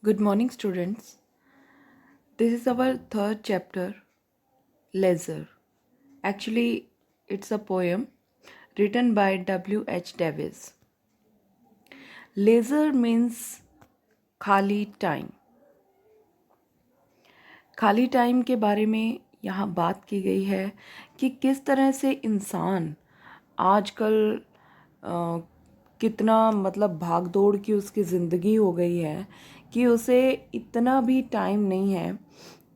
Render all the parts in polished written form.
Good morning, students. This is our third chapter, Leisure. Actually, it's a poem written by W.H. Davis. Leisure means खाली time. खाली time के बारे में यहाँ बात की गई है कि किस तरह से इंसान आजकल कितना भाग दौड़ की उसकी ज़िंदगी हो गई है कि उसे इतना भी टाइम नहीं है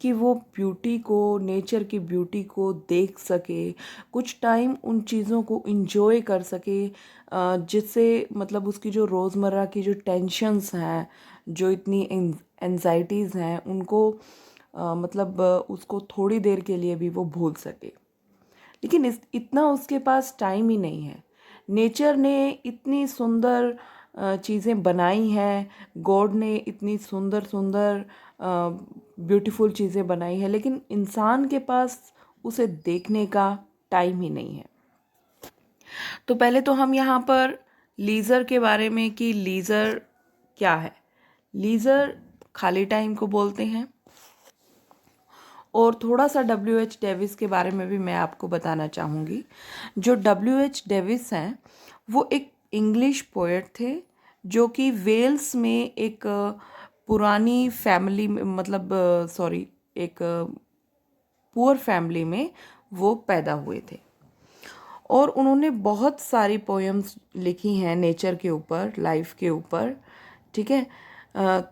कि वो ब्यूटी को, नेचर की ब्यूटी को देख सके, कुछ टाइम उन चीज़ों को इंजॉय कर सके, जिससे उसकी जो रोज़मर्रा की जो टेंशन्स हैं, जो इतनी एंजाइटीज़ हैं, उनको उसको थोड़ी देर के लिए भी वो भूल सके। लेकिन इतना उसके पास टाइम ही नहीं है। नेचर ने इतनी सुंदर चीज़ें बनाई हैं, गॉड ने इतनी सुंदर सुंदर ब्यूटीफुल चीज़ें बनाई हैं, लेकिन इंसान के पास उसे देखने का टाइम ही नहीं है। तो पहले तो हम यहाँ पर लीज़र के बारे में कि लीज़र क्या है। लीज़र खाली टाइम को बोलते हैं। और थोड़ा सा W.H. डेविस के बारे में भी मैं आपको बताना चाहूँगी। जो W.H. डेविस हैं वो एक इंग्लिश पोएट थे जो कि वेल्स में एक पुरानी फैमिली में एक पुअर फैमिली में वो पैदा हुए थे। और उन्होंने बहुत सारी पोएम्स लिखी हैं नेचर के ऊपर, लाइफ के ऊपर, ठीक है।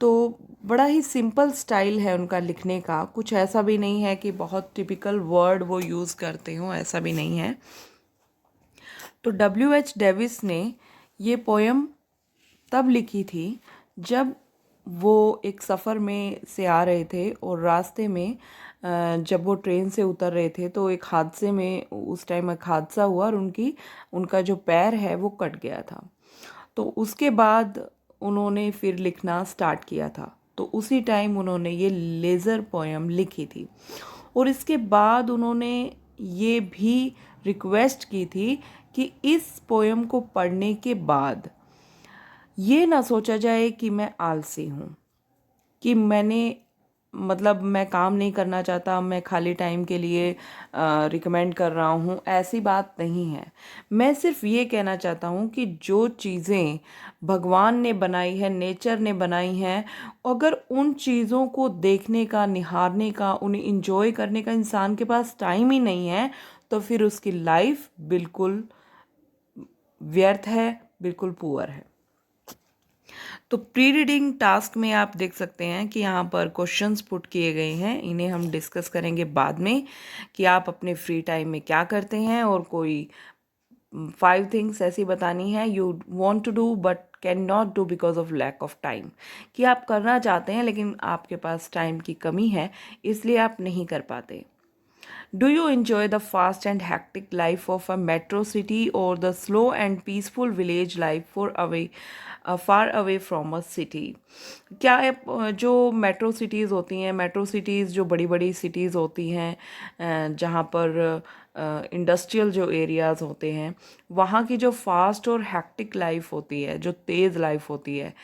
तो बड़ा ही सिंपल स्टाइल है उनका लिखने का। कुछ ऐसा भी नहीं है कि बहुत टिपिकल वर्ड वो यूज़ करते हों, ऐसा भी नहीं है। तो W.H. डेविस ने ये पोएम तब लिखी थी जब वो एक सफ़र में से आ रहे थे और रास्ते में जब वो ट्रेन से उतर रहे थे तो एक हादसे में, उस टाइम एक हादसा हुआ और उनका जो पैर है वो कट गया था। तो उसके बाद उन्होंने फिर लिखना स्टार्ट किया था। तो उसी टाइम उन्होंने ये लेज़र पोएम लिखी थी। और इसके बाद उन्होंने ये भी रिक्वेस्ट की थी कि इस पोएम को पढ़ने के बाद ये ना सोचा जाए कि मैं आलसी हूँ, कि मैं काम नहीं करना चाहता, मैं खाली टाइम के लिए रिकमेंड कर रहा हूँ, ऐसी बात नहीं है। मैं सिर्फ ये कहना चाहता हूँ कि जो चीज़ें भगवान ने बनाई है, नेचर ने बनाई हैं, अगर उन चीज़ों को देखने का, निहारने का, उन्हें इंजॉय करने का इंसान के पास टाइम ही नहीं है, तो फिर उसकी लाइफ बिल्कुल व्यर्थ है, बिल्कुल पुअर है। तो प्री रीडिंग टास्क में आप देख सकते हैं कि यहाँ पर क्वेश्चंस पुट किए गए हैं। इन्हें हम डिस्कस करेंगे बाद में कि आप अपने फ्री टाइम में क्या करते हैं, और कोई 5 थिंग्स ऐसी बतानी है you want to do but can not do because of lack of time, कि आप करना चाहते हैं लेकिन आपके पास टाइम की कमी है, इसलिए आप नहीं कर पाते। Do you enjoy the fast and hectic life of a metro city or the slow and peaceful village life far away from a city? क्या जो मेट्रो सिटीज़ होती हैं, मेट्रो सिटीज़ जो बड़ी बड़ी सिटीज़ होती हैं, जहाँ पर इंडस्ट्रियल जो एरियाज़ होते हैं, वहाँ की जो फास्ट और हैक्टिक लाइफ होती है, जो तेज़ लाइफ होती है,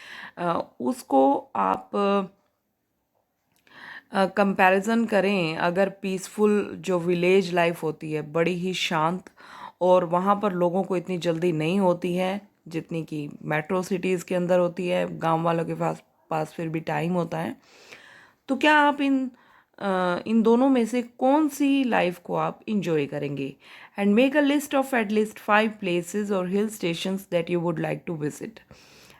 उसको आप कंपैरिजन करें अगर पीसफुल जो विलेज लाइफ होती है, बड़ी ही शांत, और वहाँ पर लोगों को इतनी जल्दी नहीं होती है जितनी कि मेट्रो सिटीज़ के अंदर होती है। गांव वालों के पास पास फिर भी टाइम होता है। तो क्या आप इन दोनों में से कौन सी लाइफ को आप इंजॉय करेंगे? And make a list of at least 5 places और hill stations that you would like to visit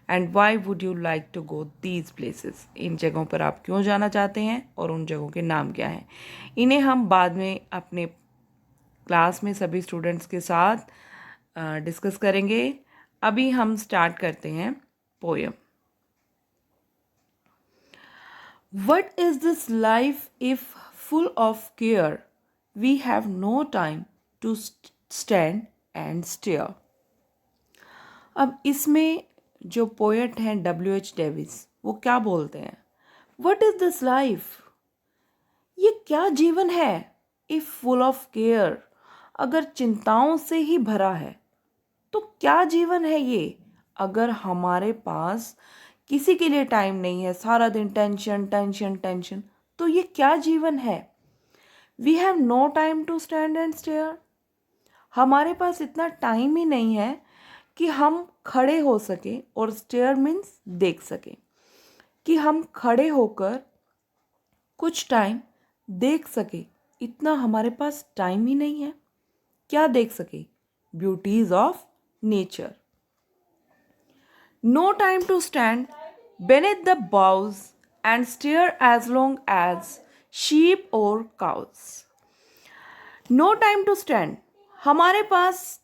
and why would you like to go these places. इन जगहों पर आप क्यों जाना चाहते हैं और उन जगहों के नाम क्या हैं। इन्हें हम बाद में अपने क्लास में सभी स्टूडेंट्स के साथ डिस्कस करेंगे। अभी हम स्टार्ट करते हैं poem. What is this life if full of care? We have no time to stand and stare. अब इसमें जो पोएट हैं W.H. डेविस, वो क्या बोलते हैं? What is this life? ये क्या जीवन है? If full of care, अगर चिंताओं से ही भरा है, तो क्या जीवन है ये? अगर हमारे पास किसी के लिए टाइम नहीं है, सारा दिन टेंशन टेंशन टेंशन, तो ये क्या जीवन है? We have no time to stand and stare. हमारे पास इतना टाइम ही नहीं है कि हम खड़े हो सके, और स्टेयर मीन्स देख सके, कि हम खड़े होकर कुछ टाइम देख सके। इतना हमारे पास टाइम ही नहीं है। क्या देख सके? Beauties of nature. No time to stand beneath the boughs and stare as long as sheep or cows. No time to stand, हमारे पास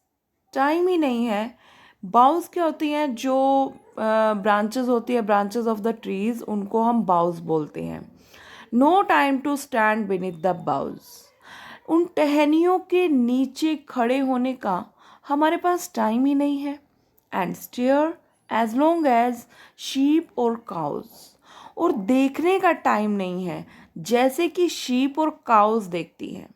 टाइम ही नहीं है। बाउज क्या होती हैं? जो ब्रांचेस होती है, ब्रांचेस ऑफ द ट्रीज, उनको हम बाउज बोलते हैं। No time to stand beneath the boughs, उन टहनियों के नीचे खड़े होने का हमारे पास टाइम ही नहीं है। And stare as long as sheep और काउज, और देखने का टाइम नहीं है जैसे कि शीप और काउज देखती हैं।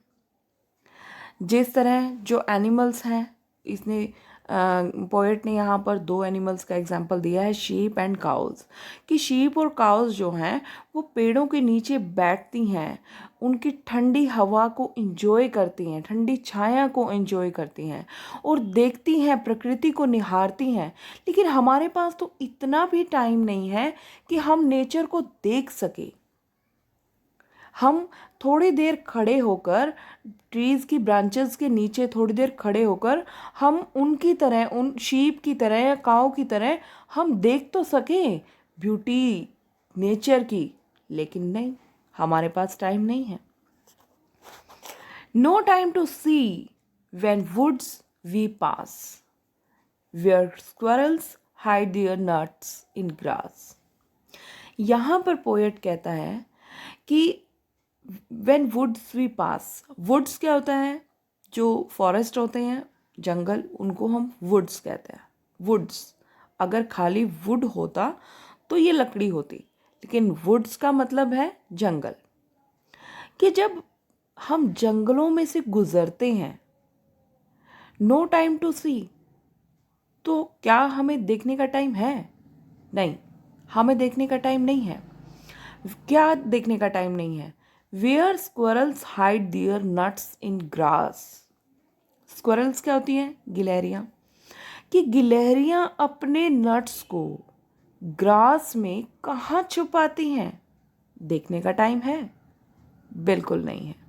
जिस तरह जो एनिमल्स हैं, इसने पोएट ने यहाँ पर दो एनिमल्स का एग्जाम्पल दिया है, शीप एंड काउज, कि शीप और काउज जो हैं वो पेड़ों के नीचे बैठती हैं, उनकी ठंडी हवा को एंजॉय करती हैं, ठंडी छाया को एंजॉय करती हैं और देखती हैं, प्रकृति को निहारती हैं। लेकिन हमारे पास तो इतना भी टाइम नहीं है कि हम नेचर को देख सके। हम थोड़ी देर खड़े होकर, ट्रीज़ की ब्रांचेस के नीचे थोड़ी देर खड़े होकर, हम उनकी तरह, उन शीप की तरह या काऊ की तरह हम देख तो सकें ब्यूटी नेचर की, लेकिन नहीं, हमारे पास टाइम नहीं है। No time to see when woods we pass, where squirrels hide their nuts in grass. यहाँ पर पोएट कहता है कि when woods we pass, woods क्या होता है? जो फॉरेस्ट होते हैं, जंगल, उनको हम वुड्स कहते हैं। वुड्स, अगर खाली वुड होता तो ये लकड़ी होती, लेकिन वुड्स का मतलब है जंगल। कि जब हम जंगलों में से गुजरते हैं, नो टाइम टू सी, तो क्या हमें देखने का टाइम है? नहीं, हमें देखने का टाइम नहीं है। क्या देखने का टाइम नहीं है? Where squirrels hide their nuts in grass. Squirrels क्या होती हैं? गिलहरियाँ। कि गिलहरियाँ अपने नट्स को ग्रास में कहाँ छुपाती हैं? देखने का टाइम है? बिल्कुल नहीं है।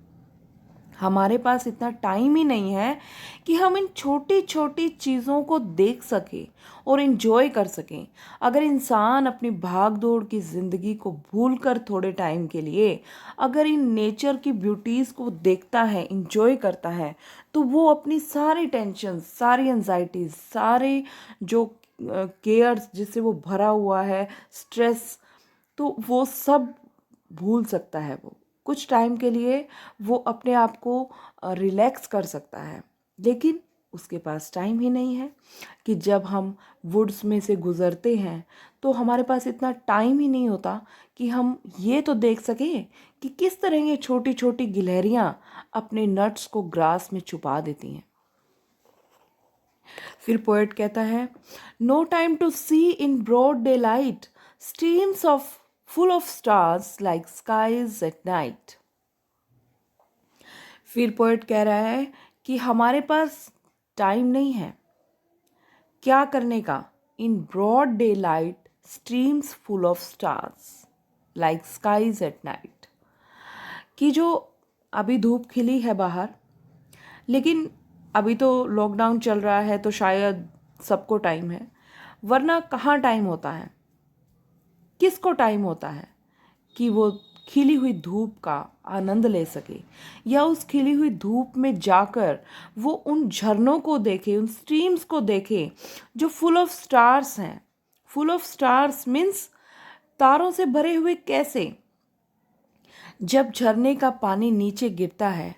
हमारे पास इतना टाइम ही नहीं है कि हम इन छोटी छोटी चीज़ों को देख सकें और इन्जॉय कर सकें। अगर इंसान अपनी भाग दौड़ की ज़िंदगी को भूल कर थोड़े टाइम के लिए अगर इन नेचर की ब्यूटीज़ को देखता है, इन्जॉय करता है, तो वो अपनी सारी टेंशन, सारी एंजाइटीज़, सारे जो केयर्स जिससे वो भरा हुआ है, स्ट्रेस, तो वो सब भूल सकता है। वो कुछ टाइम के लिए वो अपने आप को रिलैक्स कर सकता है। लेकिन उसके पास टाइम ही नहीं है कि जब हम वुड्स में से गुज़रते हैं तो हमारे पास इतना टाइम ही नहीं होता कि हम ये तो देख सकें कि किस तरह ये छोटी छोटी गिलहरियाँ अपने नट्स को ग्रास में छुपा देती हैं। फिर पोएट कहता है, no time to see in broad daylight streams of full of stars like skies at night। फिर पोएट कह रहा है कि हमारे पास टाइम नहीं है क्या करने का? In broad daylight streams full of stars like skies at night. कि जो अभी धूप खिली है बाहर, लेकिन अभी तो लॉकडाउन चल रहा है तो शायद सबको टाइम है, वरना कहाँ टाइम होता है? किसको टाइम होता है कि वो खिली हुई धूप का आनंद ले सके, या उस खिली हुई धूप में जाकर वो उन झरनों को देखे, उन स्ट्रीम्स को देखे जो फुल ऑफ स्टार्स हैं। फुल ऑफ स्टार्स मीन्स तारों से भरे हुए। कैसे? जब झरने का पानी नीचे गिरता है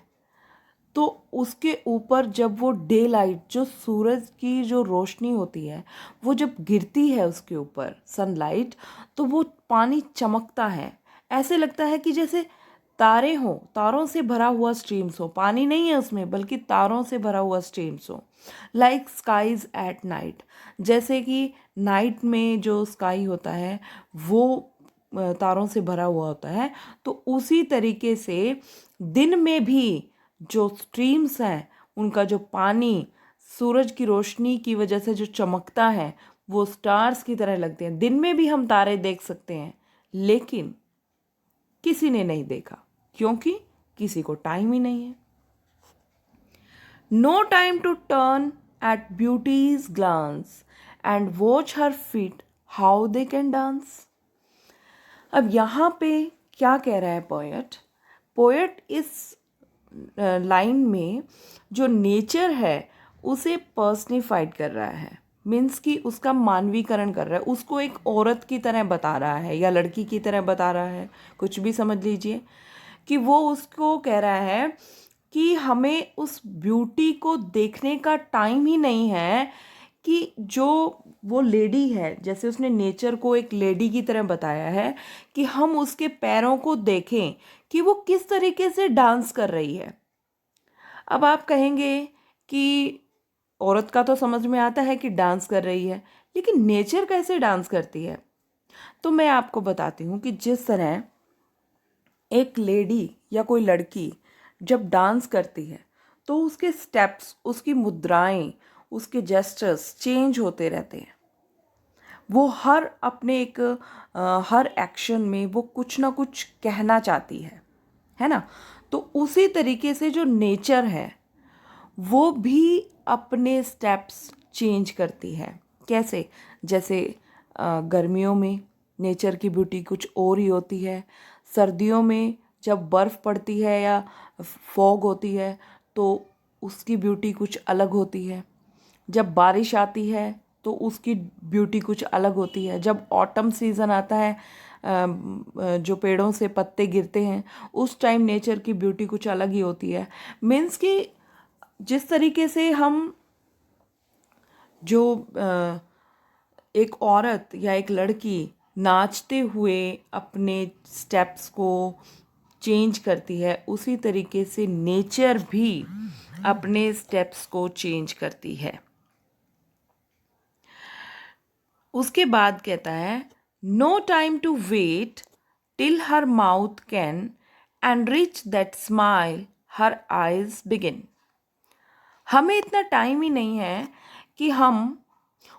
तो उसके ऊपर जब वो डे लाइट, जो सूरज की जो रोशनी होती है, वो जब गिरती है उसके ऊपर सनलाइट, तो वो पानी चमकता है। ऐसे लगता है कि जैसे तारे हों, तारों से भरा हुआ स्ट्रीम्स हो, पानी नहीं है उसमें बल्कि तारों से भरा हुआ स्ट्रीम्स हो। लाइक स्काईज एट नाइट, जैसे कि नाइट में जो स्काई होता है वो तारों से भरा हुआ होता है, तो उसी तरीके से दिन में भी जो स्ट्रीम्स हैं उनका जो पानी सूरज की रोशनी की वजह से जो चमकता है वो स्टार्स की तरह लगते हैं। दिन में भी हम तारे देख सकते हैं, लेकिन किसी ने नहीं देखा, क्योंकि किसी को टाइम ही नहीं है। No time to turn at beauty's glance and watch her feet how they can dance. अब यहाँ पे क्या कह रहा है पोएट? पोएट इस लाइन में जो नेचर है उसे पर्सनिफाइड कर रहा है, मीन्स कि उसका मानवीकरण कर रहा है, उसको एक औरत की तरह बता रहा है या लड़की की तरह बता रहा है, कुछ भी समझ लीजिए, कि वो उसको कह रहा है कि हमें उस ब्यूटी को देखने का टाइम ही नहीं है, कि जो वो लेडी है, जैसे उसने नेचर को एक लेडी की तरह बताया है, कि हम उसके पैरों को देखें कि वो किस तरीके से डांस कर रही है। अब आप कहेंगे कि औरत का तो समझ में आता है कि डांस कर रही है, लेकिन नेचर कैसे डांस करती है? तो मैं आपको बताती हूँ कि जिस तरह एक लेडी या कोई लड़की जब डांस करती है तो उसके स्टेप्स, उसकी मुद्राएं, उसके जेस्चर्स चेंज होते रहते हैं। वो हर अपने एक हर एक्शन में वो कुछ ना कुछ कहना चाहती है ना? तो उसी तरीके से जो नेचर है वो भी अपने स्टेप्स चेंज करती है। कैसे? जैसे गर्मियों में नेचर की ब्यूटी कुछ और ही होती है, सर्दियों में जब बर्फ़ पड़ती है या फॉग होती है तो उसकी ब्यूटी कुछ अलग होती है, जब बारिश आती है तो उसकी ब्यूटी कुछ अलग होती है, जब ऑटम सीज़न आता है जो पेड़ों से पत्ते गिरते हैं उस टाइम नेचर की ब्यूटी कुछ अलग ही होती है। मीन्स कि जिस तरीके से हम जो एक औरत या एक लड़की नाचते हुए अपने स्टेप्स को चेंज करती है, उसी तरीके से नेचर भी अपने स्टेप्स को चेंज करती है। उसके बाद कहता है no time to wait till her mouth can enrich that smile her eyes begin. हमें इतना टाइम ही नहीं है कि हम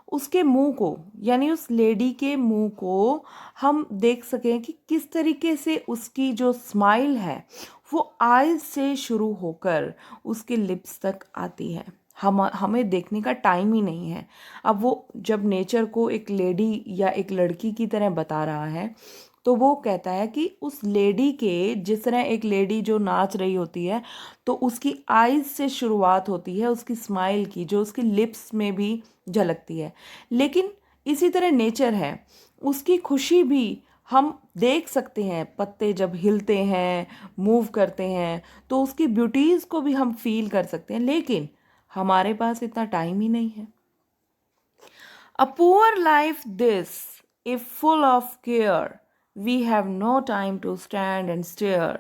उसके मुंह को, यानी उस लेडी के मुंह को हम देख सकें कि किस तरीके से उसकी जो स्माइल है वो आइज से शुरू होकर उसके लिप्स तक आती है। हमें देखने का टाइम ही नहीं है। अब वो जब नेचर को एक लेडी या एक लड़की की तरह बता रहा है तो वो कहता है कि उस लेडी के, जिस तरह एक लेडी जो नाच रही होती है तो उसकी आईज से शुरुआत होती है उसकी स्माइल की, जो उसकी लिप्स में भी झलकती है। लेकिन इसी तरह नेचर है, उसकी खुशी भी हम देख सकते हैं, पत्ते जब हिलते हैं, मूव करते हैं तो उसकी ब्यूटीज़ को भी हम फील कर सकते हैं, लेकिन हमारे पास इतना टाइम ही नहीं है। A poor life this, if full of care, we have no time to stand and stare.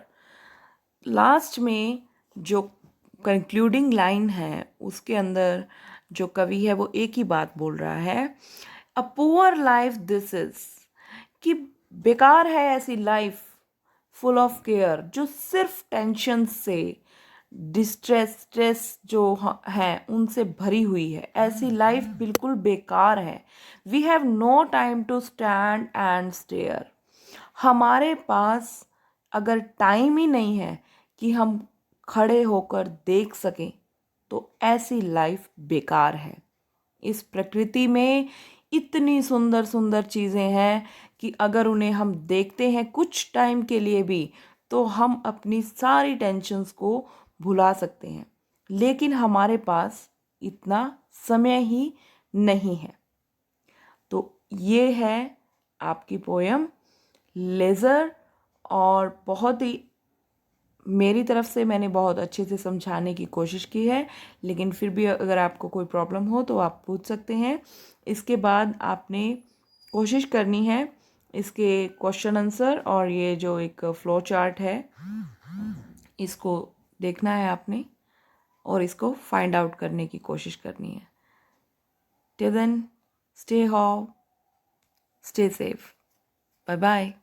Last में जो कंक्लूडिंग लाइन है उसके अंदर जो कवि है वो एक ही बात बोल रहा है, a poor life this is, कि बेकार है ऐसी लाइफ फुल ऑफ केयर, जो सिर्फ टेंशन से, स्ट्रेस जो है उनसे भरी हुई है। ऐसी लाइफ बिल्कुल बेकार है। We have no time to stand and stare. हमारे पास अगर टाइम ही नहीं है कि हम खड़े होकर देख सकें तो ऐसी लाइफ बेकार है। इस प्रकृति में इतनी सुंदर सुंदर चीज़ें हैं कि अगर उन्हें हम देखते हैं कुछ टाइम के लिए भी तो हम अपनी सारी टेंशन्स को भुला सकते हैं, लेकिन हमारे पास इतना समय ही नहीं है। तो ये है आपकी पोयम लेज़र, और बहुत ही मेरी तरफ से मैंने बहुत अच्छे से समझाने की कोशिश की है, लेकिन फिर भी अगर आपको कोई प्रॉब्लम हो तो आप पूछ सकते हैं। इसके बाद आपने कोशिश करनी है इसके क्वेश्चन आंसर और ये जो एक फ्लो चार्ट है इसको देखना है आपने और इसको फाइंड आउट करने की कोशिश करनी है। Till then, stay home, stay safe, bye bye.